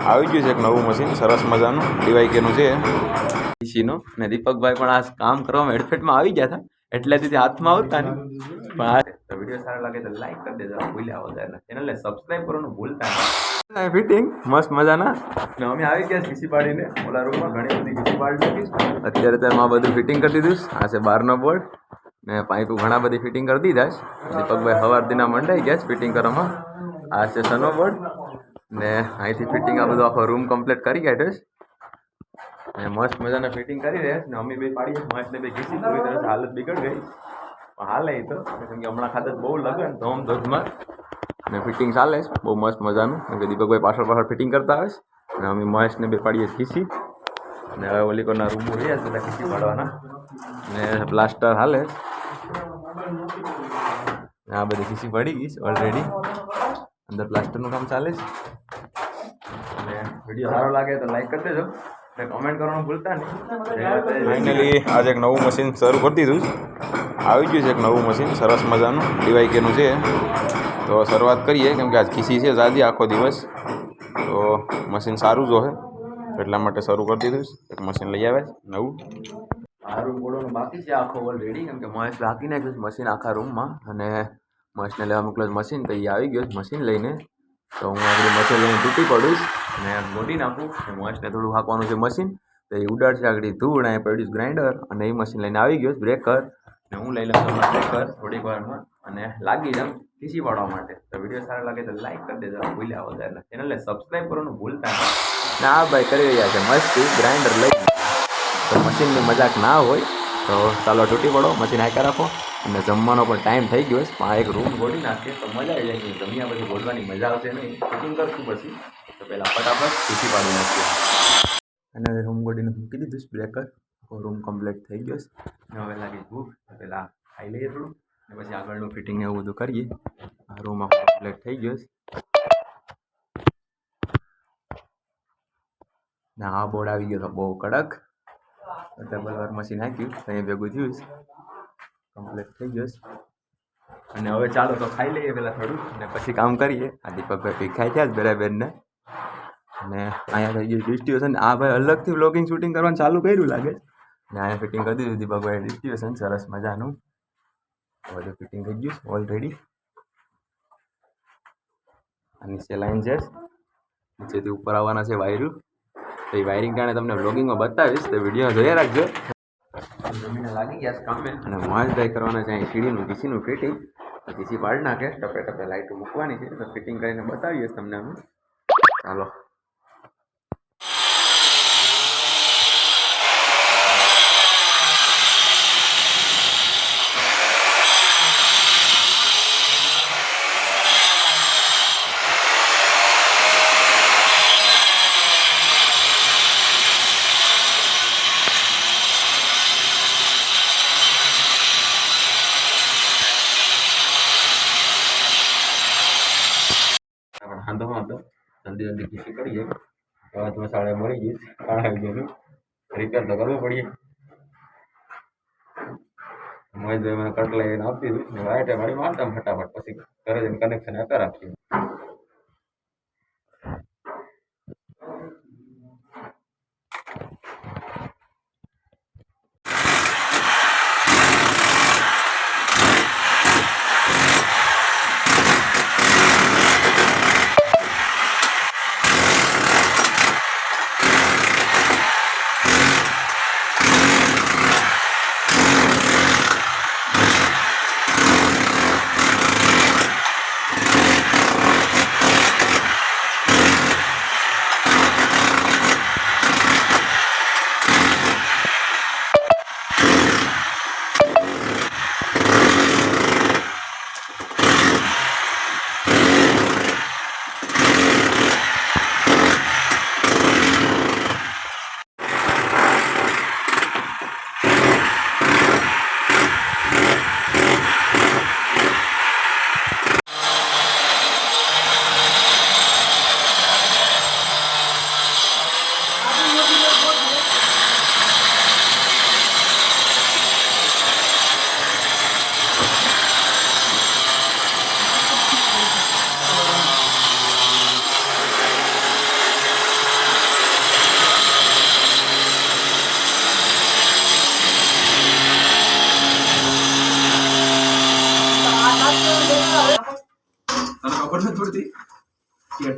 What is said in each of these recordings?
આવી ગયું છે એક નવું મશીન સરસ મજાનું ડીવાયકેનું છે પીસીનો. અને દીપકભાઈ પણ આ કામ કરવામાં હેડફેટમાં આવી ગયા હતા એટલે તેથી હાથમાં આવતા નહીં. પણ આ વિડીયો સારો લાગે તો લાઈક કરી દેજો, ભૂલ્યા વગર ચેનલને સબસ્ક્રાઈબ કરવાનું ભૂલતા નહીં. ફિટિંગ મસ્ત મજાના ને અમે આવી ગયા ખીસી પાડીને ઓલા રૂમમાં ઘણી બધી ખીસી પાડી નાખી. અત્યારે તેમાં બધું ફિટિંગ કરી દીધું. આ છે બારનો બોર્ડ ને પાઇપ ઘણા બધી ફિટિંગ કરી દીધા છે. દીપકભાઈ સવાર દિના મંડાઈ ગયા ફિટિંગ કરવામાં. આ છે સનો બોર્ડ ને અહીંથી ફિટિંગ આ બધું આખો રૂમ કમ્પ્લીટ કરી કાઢ્યો છે. અને મસ્ત મજાના ફિટિંગ કરી રહ્યા છે ને અમે બે પાડીએ મસ્ત બે ઘીસી પૂરી તરફ હાલત બીગડ ગઈ. પણ હાલે તો કેમ કે હમણાં ખાતે બહુ લગન ધોમ ધોધમાં અને ફિટિંગ ચાલે છે બહુ મસ્ત મજાનું. કેમ કે દીપકભાઈ પાછળ ફિટિંગ કરતા આવે છે અને અમે મહેશને બે પાડીએ ખીસી. અને હવે ઓલી કોના રૂમો રહ્યા છે બધા ખીસી પાડવાના ને પ્લાસ્ટર હાલે. આ બધી ખીસી પડી ગઈ છે ઓલરેડી, અંદર પ્લાસ્ટરનું કામ ચાલે છે. અને વિડીયો સારો લાગે તો લાઈક કરી દેજો, કમેન્ટ કરવાનું ભૂલતા નહીં. ફાઇનલી આજે એક નવું મશીન શરૂ કરી દીધું છે. આવી ગયું છે એક નવું મશીન સરસ મજાનું ડીવાયકેનું છે. તો શરૂઆત કરીએ કેમ કે આજ ખીસી છે જાજી આખો દિવસ, તો મશીન સારું જોશે એટલા માટે શરૂ કરી દીધું છે. એક મશીન લઈ આવે નવું. આ રૂમ બોલવાનું બાકી છે આખો ઓલરેડી, કેમ કે મહેશ રાખી નાખ્યું છે મશીન આખા રૂમમાં. અને મહેશને લેવા મોકલ્યો મશીન તો એ આવી ગયો મશીન લઈને. તો હું આગળ મશીન લઈને તૂટી પડીશ અને મોટી નાખું. મહેશને થોડું હાંકવાનું છે મશીન, તો એ ઉડાડશે આગળ ધૂળ. અહીંયા પડ્યું ગ્રાઇન્ડર અને એ મશીન લઈને આવી ગયો બ્રેકર. ને હું લઈ લઉં બ્રેકર થોડીક વારમાં અને લાગી જાઉં ખીસી પાડવા માટે. તો વિડીયો સારો લાગે તો લાઈક કરી દેજો, ભૂલ્યા વગર ચેનલને સબસ્ક્રાઈબ કરવાનું ભૂલતા નહીં. ના ભાઈ કરી રહ્યા છે મસ્તી ગ્રાઇન્ડર લઈ. તો મશીનની મજાક ના હોય તો ચાલો તૂટી પડો, મશીન હાંકા રાખો. અને જમવાનો પણ ટાઈમ થઈ ગયો છે. પણ એક રૂમ ગોળી નાખીએ તો મજા આવી જાય. જમ્યા પછી બોલવાની મજા આવશે નહીં, ફિટિંગ કરશું પછી. તો પહેલાં ફટાફટ ખીસી પાડી નાખીએ. અને રૂમ ગોળીને મૂકી દીધું બ્રેકર. રૂમ કમ્પ્લીટ થઈ ગયો છે. હવે લાગી ભૂખ તો પહેલાં ખાઈ લઈએ થોડું ને પછી આગળનું ફિટિંગ એવું બધું કરીએ. આ રૂમ આખો કમ્પ્લીટ થઈ ગયો છે. ને આ બોર્ડ આવી ગયો તો બહુ કડક. ડબલ વાર મશીન નાખ્યું ત્યાં ભેગું થયું છે, કમ્પ્લીટ થઈ ગયો છે. અને હવે ચાલો તો ખાઈ લઈએ પહેલાં થોડું ને પછી કામ કરીએ. આ દીપકભાઈ ખાઈ થયા જ બરાબર ને. અને અહીંયા થઈ ગયું ડિસ્ટ્રીબ્યુશન. આ ભાઈ અલગથી વ્લોગિંગ શૂટિંગ કરવાનું ચાલુ કર્યું લાગે. ને અહીંયા ફિટિંગ કરી દીધું દીપકભાઈ ડિસ્ટ્રીબ્યુશન સરસ મજાનું. બધું ફિટિંગ થઈ ગયું ઓલરેડી. આ નીચે લાઈન છે, નીચેથી ઉપર આવવાના છે વાયરું. તો એ વાયરિંગ કારણે તમને વ્લોગિંગમાં બતાવીશ, તો વિડીયો જોયા રાખજો. જમીને લાગી ગયા કામે અને મહેશભાઈ કરવાના છે અહીં સીડીનું પીસીનું ફિટિંગ. પીસી પાડી નાખે, ટપે ટપે લાઇટો મૂકવાની છે તો ફિટિંગ કરીને બતાવીએ તમને અમે. ચાલો વાંધો જલ્દી ખીસી કરીએ. અવાજ મસાળે મળી ગઈ આવી ગયેલું રિપેર તો કરવું પડીએ. મહેશભાઈ મને કટ લઈને આપી દીધું ને વાઈટે મારી મારતા ફટાફટ પછી ઘરે જઈને કનેક્શન આપતા રાખીએ.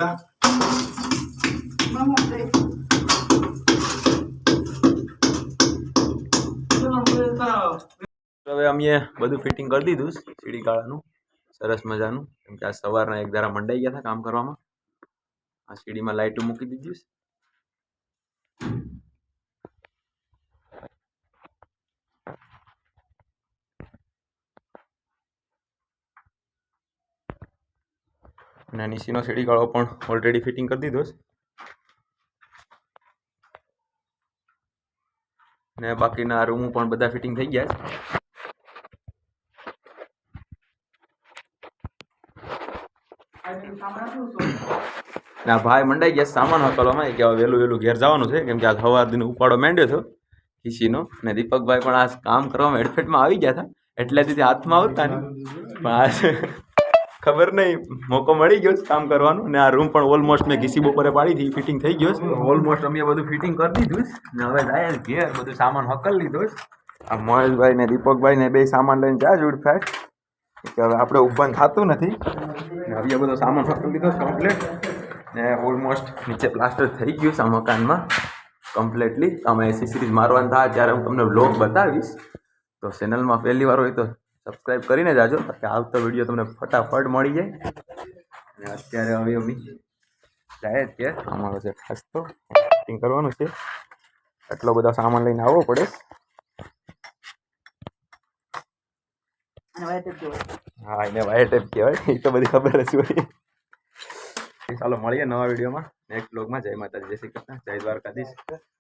હતા. હવે અમે બધું ફિટિંગ કરી દીધું સીડી ગાળાનું સરસ મજાનું, કેમ કે આ સવારના એક ધારા મંડાઈ ગયા હતા કામ કરવામાં. આ સીડીમાં લાઇટો મૂકી દીધી અને નીચેનો સીડી ગાળો પણ ઓલરેડી ફિટિંગ કરી દીધો છે. ને બાકીના રૂમ પણ બધા ફિટિંગ થઈ ગયા છે. ના ભાઈ મંડાઈ ગયા સામાન હકલવામાં કે વહેલું વહેલું ઘેર જવાનું છે, કેમ કે આ સવાર દિન ઉપાડો માંડ્યો હતો ખીસીનો. ને દીપકભાઈ પણ આ કામ કરવામાં હેડફેટમાં આવી ગયા હતા, એટલે તેથી હાથમાં આવતા નહીં. પણ આ ખબર નહીં મોકો મળી ગયો કામ કરવાનું. ને આ રૂમ પણ ઓલમોસ્ટ મેં ઘીસી બપોરે પાડી હતી, ફિટિંગ થઈ ગયો છે. ઓલમોસ્ટ અમે બધું ફિટિંગ કરી દીધું ને હવે જાય ઘેર બધું સામાન હકલ લીધો. આ મહેશભાઈ ને દીપકભાઈ ને બે સામાન લઈને જાય ઉડફેટ કે હવે આપણે ઉભા થતું નથી. ને હવે બધો સામાન હકલ લીધો કમ્પ્લીટ. ને ઓલમોસ્ટ નીચે પ્લાસ્ટર થઈ ગયું છે આ મકાનમાં કમ્પ્લીટલી. અમે એસેસરીઝ મારવાનું થાય ત્યારે હું તમને વ્લોગ બતાવીશ. તો ચેનલમાં પહેલી વાર હોય તો સબસ્ક્રાઈબ કરીને જાજો, કે આવતો વિડીયો તમને ફટાફટ મળી જાય. અને અત્યારે હવે અમે જાય કે અમારો છે ખાસ તો ફિટિંગ કરવાનું છે, એટલો બધો સામાન લઈને આવવો પડે. હા એને વાયર ટેપ કહેવાય, એ તો બધી ખબર જ હોય. ચાલો મળીએ નવા વિડીયોમાં નેક્સ્ટ વ્લોગમાં. જય માતાજી, જય શ્રી કૃષ્ણ, જય દ્વારકાધીશ.